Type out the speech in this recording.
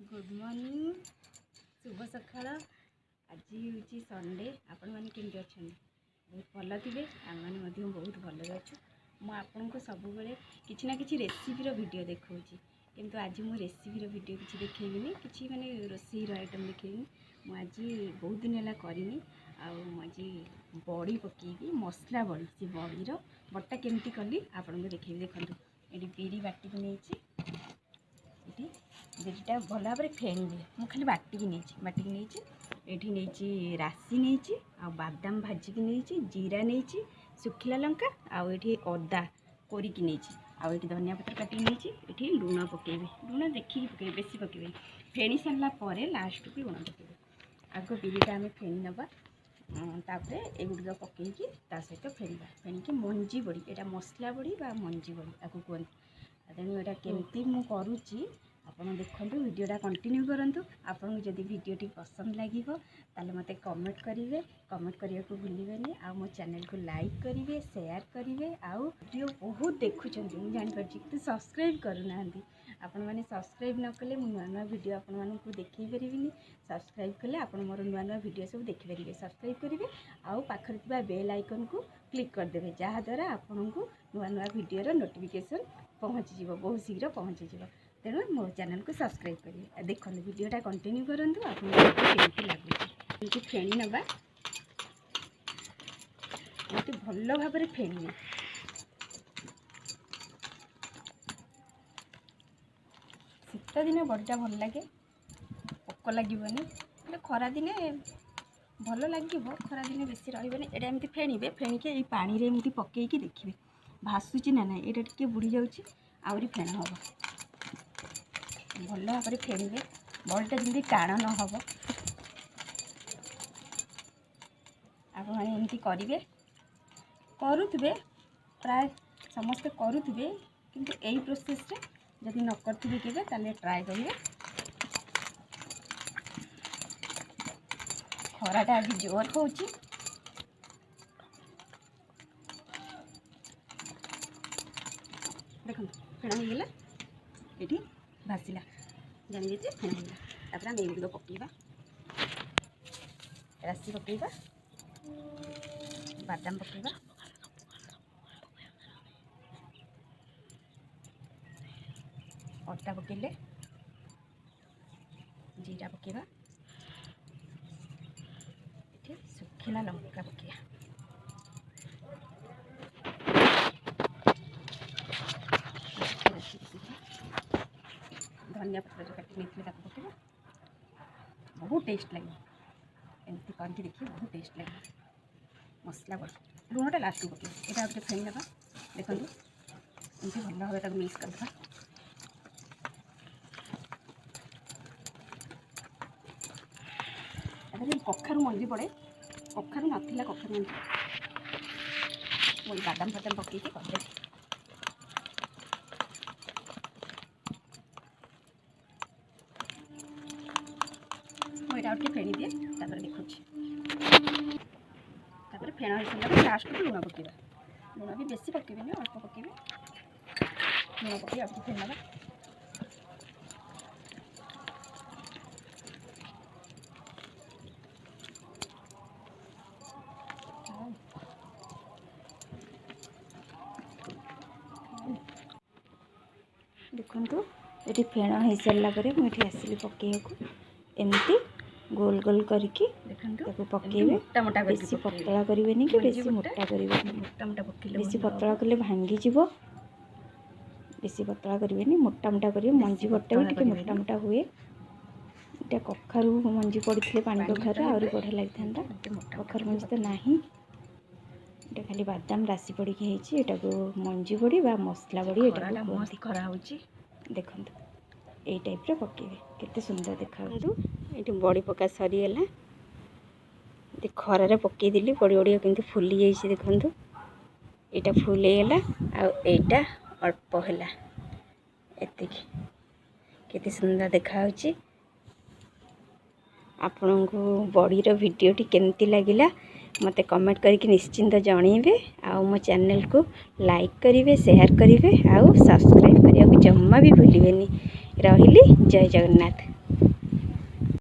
Good morning शुभ सकाळ। आज हूँ संडे। आपण मैंने केमती अच्छा बहुत भल थे आम मैंने बहुत भल अच्छे। मुझे सब किसी ना कि रेसिपीर वीडियो देखा किंतु आज मु रेसिपीर वीडियो किसी देखेबी कि माने रोसईर आइटम देखेबी। मुझे बहुत दिन है करनी आज बड़ी पकईबी मसला बड़ी से बड़ीर बटा केमती कली आपन को देखेबी। देखो ये बिरी बाटी को नहीं बिरीटा भल भाव में फेणवे मुझे खाली बाटिकी नहीं राशि नहीं बादाम भाजिकी नहीं जीरा नहीं सुखिला लंका आठी अदा कोरिकी नहीं आठी धनिया पत्र काटिकी नहीं लुण पकेबे लुण देखिए पकेबे बेसी पकेबे फेणी सारापर लास्ट को लुण पकेबे। आग बिरीटा आम फेणी नवा तापरे एगुड़ पकईकी सहित फेणवा फेणिकी मंजी बड़ी यहाँ मसला बड़ी बा मंजी बड़ी आपको कहते तेणु यहाँ केमती मु करुच्ची आपन देखो वीडियोटा कंटिन्यू करंतु। आपन जदि वीडियोटी पसंद लगे ताले मते कमेंट करेंगे कमेंट करने को भूलिबेनी आ मो चैनल को लाइक करेंगे शेयर करेंगे आउ वीडियो बहुत देखुं मुझे जापर कि सब्सक्राइब करूना आपण मैंने सब्सक्राइब न कले नुआ नुआ वीडियो आपण मानक देखई पारिनी। सब्सक्राइब कले आप मोर नुआ नुआ वीडियो सब देखिपारे सब्सक्राइब करेंगे आउ पाखरे थिबा बेल आइकन को क्लिक करदेवे जहाँद्वारा आपन को नुआ नुआ वीडियोर नोटिफिकेशन पहुँची बहुत शीघ्र पहुँची तेणु मो चैनल को सब्सक्राइब करेंगे। देखो वीडियोटा कंटिन्यू करंतु आपको लगुच फेणी नवा मत भल भाव में फेणी शीत दिन बड़ीटा भल लगे पोक लगे खरा दिने भल लगे खरा दिने बेसी रही एटा एमती फेणवे फेणिके पानी रे एमती पकईकी देखिए भासुची ना ना ये टे बुड़ी जाऊँगी आहरी फेण हम भल भाव में फेणवे बड़ीटा जमी टाण न हम आपमती करेंगे करुवे प्राय समस्ते करुवे किंतु यही प्रोसेस रे जदि न करथिबे केबे ताले ट्राई करिवे। खराटा आज जोर होउची देखो फेणा हो गला ये भासिला जानी जे फेणा हो तापर हम एगुड़ पकेबा राशि पकेबा बादाम पकेबा अदा पकेले जीरा पकेबा ये सुखिला लंका पकेबा धनिया पत्र जो काटी नहीं पकेबा बहुत टेस्ट लगे एमती करके देखिए बहुत टेस्ट लगे मसला बड़ा लुणटा लास्ट को पकेबा यहाँ गोटे फेणी ना देखो एमती भल भाव मिक्स करदे कखारू मंजी पड़े कखारू नाला कखारू मंजी मुझे बादाम फादाम पकई करदे मुझे आउट फेणी दिए देखुची फेण हो सारा लास्ट को लुण पकेबा लुण भी बेसी पकेबे अल्प पकेबे लुण पकई आउट फेण ना देखो ये फेण हो सारा पर मुझे आसली पकईक एमती गोल गोल करके पकेबे बेसी पतला करेंगे कि बेसी मोटा करेंगे बेसी पतला कले भांगी जीव बेसी पतला करेंगे मोटा मोटा करेंगे मंजी बटा भी मोटा मोटा हुए इटा कखारू मंजी पड़े पानी कखारू आहरी बढ़िया लगी था कखारू मंजी तो ना ये खाली बादाम राशि पड़ी यहाँ को मंजी बड़ी बा मसला बड़ी कराऊँगी देखो यही टाइप पकेबे केते सुंदर देखा ये बड़ी पका सरीगला खरारे पकईदेली बड़ी बड़ी केमती फुली जाइए देखो यहाँ फुल गला आईटा अल्प है एति केते सुंदर देखा आपण को बड़ीर वीडियोटी केमती लगिला मते कमेंट करके निश्चिंत जनइबे आ मो चैनल को लाइक करेंगे शेयर करेंगे आउ सब्सक्राइब करने को जम्मा भी भूलिबेनी। रहिली जय जगन्नाथ।